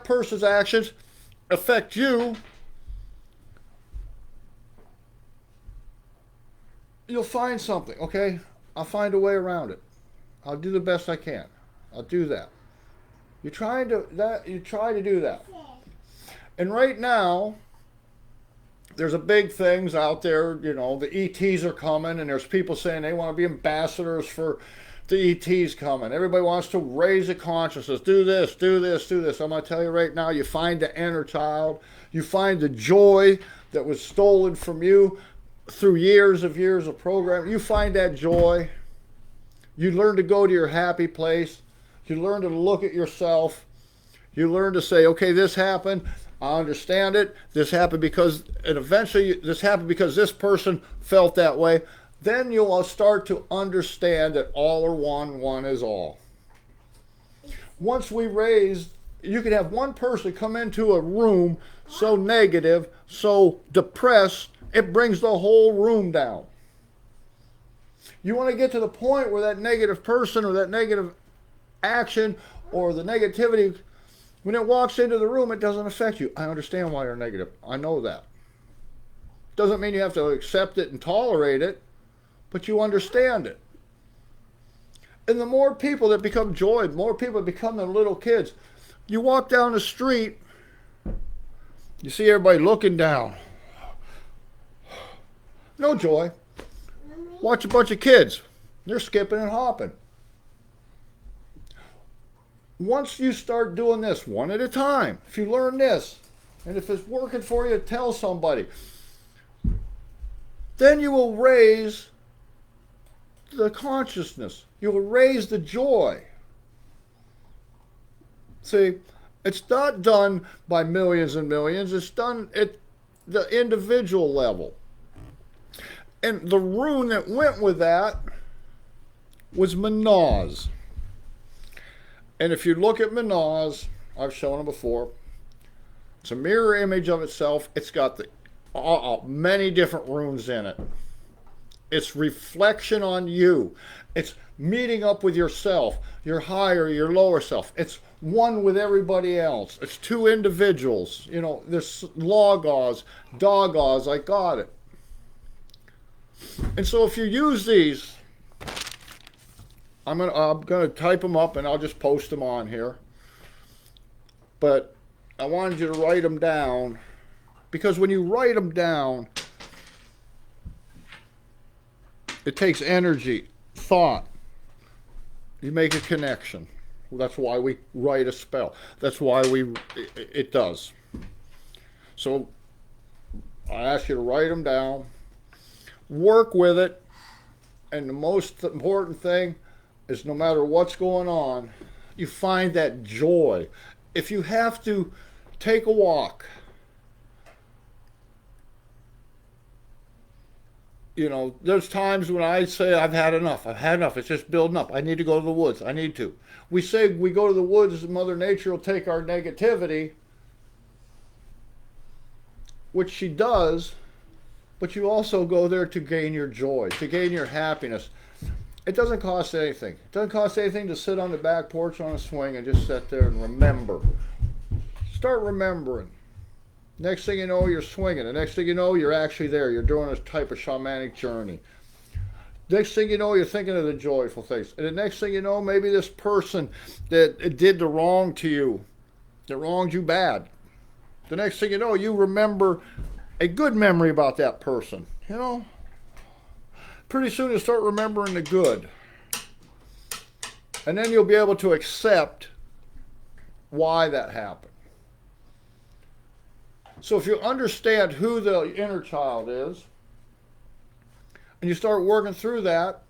person's actions affect you, you'll find something, okay? I'll find a way around it. I'll do the best I can. I'll do that. You try to do that. And right now, there's a big things out there, you know, the ETs are coming, and there's people saying they want to be ambassadors for the ETs coming. Everybody wants to raise the consciousness, do this, do this, do this. I'm going to tell you right now, you find the inner child, you find the joy that was stolen from you through years of programming. You find that joy. You learn to go to your happy place. You learn to look at yourself. You learn to say, okay, this happened. I understand it. This happened because, and eventually this happened because this person felt that way. Then you'll start to understand that all are one, one is all. Once we raise, you can have one person come into a room so negative, so depressed, it brings the whole room down. You want to get to the point where that negative person or that negative action or the negativity, when it walks into the room, it doesn't affect you. I understand why you're negative. I know that. Doesn't mean you have to accept it and tolerate it, but you understand it. And the more people that become joy, the more people that become the little kids. You walk down the street, you see everybody looking down. No joy. Watch a bunch of kids. They're skipping and hopping. Once you start doing this one at a time, if you learn this, And if it's working for you, tell somebody. Then you will raise the consciousness. You will raise the joy. See, it's not done by millions and millions. It's done at the individual level. And the rune that went with that was Manaz. And if you look at Manaz, I've shown it before, it's a mirror image of itself. It's got the many different runes in it. It's reflection on you. It's meeting up with yourself, your higher, your lower self. It's one with everybody else. It's two individuals. You know, there's logos, dogos, I got it. And so if you use these, I'm gonna type them up and I'll just post them on here. But I wanted you to write them down, because when you write them down, it takes energy, thought. You make a connection. That's why we write a spell. That's why it does. So I ask you to write them down, work with it, and the most important thing is no matter what's going on, you find that joy. If you have to take a walk, you know, there's times when I say I've had enough. I've had enough. It's just building up. I need to go to the woods. I need to. We say we go to the woods, Mother Nature will take our negativity, which she does, but you also go there to gain your joy, to gain your happiness. It doesn't cost anything. It doesn't cost anything to sit on the back porch on a swing and just sit there and remember. Start remembering. Next thing you know, you're swinging. The next thing you know, you're actually there. You're doing a type of shamanic journey. Next thing you know, you're thinking of the joyful things. And the next thing you know, maybe this person that did the wrong to you, that wronged you bad. The next thing you know, you remember a good memory about that person. You know, pretty soon you'll start remembering the good. And then you'll be able to accept why that happened. So if you understand who the inner child is, and you start working through that,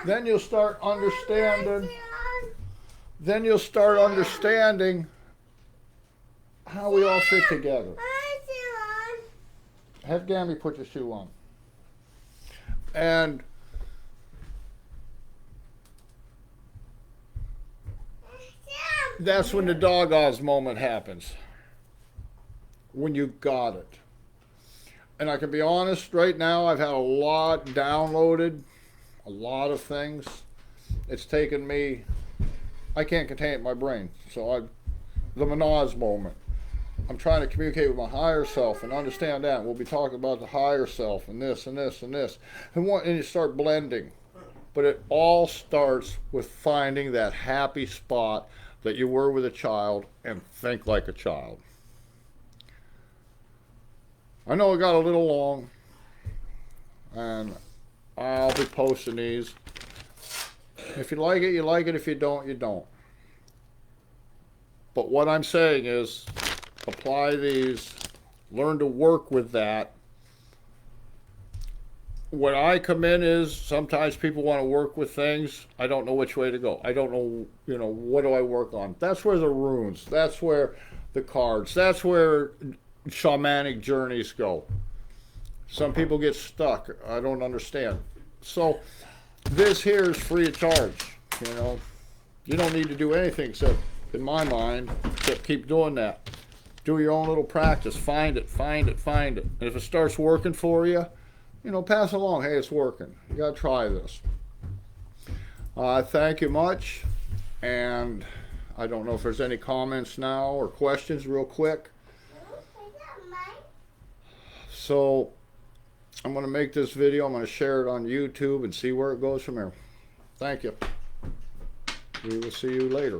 then you'll start understanding, how we all fit together. Have Gammy put your shoe on. And that's when the dog Oz moment happens. When you got it. And I can be honest, right now I've had a lot downloaded, a lot of things. It's taken me, I can't contain it in my brain. So the Manaz moment. I'm trying to communicate with my higher self and understand that. We'll be talking about the higher self and this and this and this. And you start blending. But it all starts with finding that happy spot that you were with a child and think like a child. I know it got a little long, and I'll be posting these. If you like it, you like it. If you don't, you don't. But what I'm saying is, apply these, learn to work with that. When I come in is, sometimes people want to work with things. I don't know which way to go. I don't know, you know, what do I work on? That's where the runes, that's where the cards, that's where shamanic journeys go. Some people get stuck. I don't understand. So this here is free of charge. You know, you don't need to do anything except, in my mind, except keep doing that. Do your own little practice. Find it, find it, find it. And if it starts working for you, you know, pass along. Hey, it's working. You got to try this. Thank you much. And I don't know if there's any comments now or questions real quick. So I'm going to make this video. I'm going to share it on YouTube and see where it goes from here. Thank you. We will see you later.